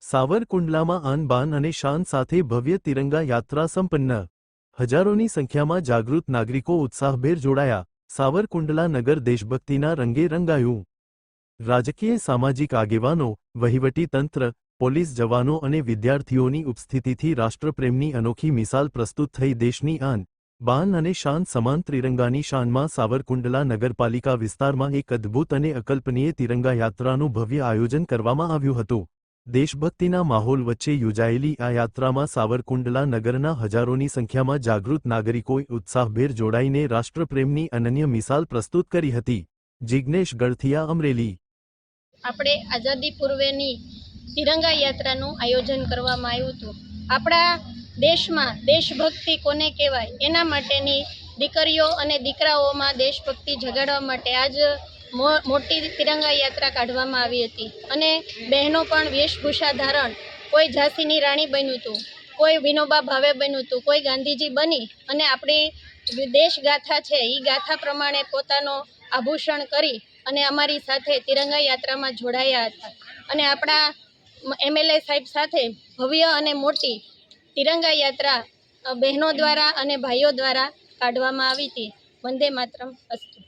સાવરકુંડલામાં આન બાન અને શાન સાથે ભવ્ય તિરંગા યાત્રા સંપન્ન। હજારોની સંખ્યામાં જાગૃત નાગરિકો ઉત્સાહભેર જોડાયા। સાવરકુંડલા નગર દેશભક્તિના રંગે રંગાયું। રાજકીય સામાજિક આગેવાનો, વહીવટી તંત્ર, પોલીસ જવાનો અને વિદ્યાર્થીઓની ઉપસ્થિતિથી રાષ્ટ્રપ્રેમની અનોખી મિસાલ પ્રસ્તુત થઈ। દેશની આન, બાન અને શાન સમાન ત્રિરંગાની શાનમાં સાવરકુંડલા નગરપાલિકા વિસ્તારમાં એક અદ્ભુત અને અકલ્પનીય તિરંગા યાત્રાનું ભવ્ય આયોજન કરવામાં આવ્યું હતું। દેશભક્તિના માહોલ વચ્ચે યોજાયેલી આ યાત્રામાં સાવરકુંડલા નગરના હજારોની સંખ્યામાં જાગૃત નાગરિકોએ ઉત્સાહભેર જોડાઈને રાષ્ટ્રપ્રેમની અનન્ય મિસાલ પ્રસ્તુત કરી હતી। જિગ્નેશ ગળથિયા, અમરેલી। આપણે આઝાદી પૂર્વેની તિરંગા યાત્રાનું આયોજન કરવામાં આવ્યું હતું। આપણા દેશમાં દેશભક્તિ કોને કહેવાય એના માટેની દીકરીઓ અને દીકરાઓમાં દેશભક્તિ જગાડવા માટે આજ મોટી તિરંગા યાત્રા કાઢવામાં આવી હતી અને બહેનો પણ વેશભૂષા ધારણ, કોઈ ઝાંસીની રાણી બન્યું હતું, કોઈ વિનોબા ભાવે બન્યું હતું, કોઈ ગાંધીજી બની અને આપણી દેશ ગાથા છે એ ગાથા પ્રમાણે પોતાનો આભૂષણ કરી અને અમારી સાથે તિરંગા યાત્રામાં જોડાયા હતા અને આપણા MLA સાહેબ સાથે ભવ્ય અને મોટી તિરંગા યાત્રા બહેનો દ્વારા અને ભાઈઓ દ્વારા કાઢવામાં આવી હતી। વંદે માતરમ અસ્તુ।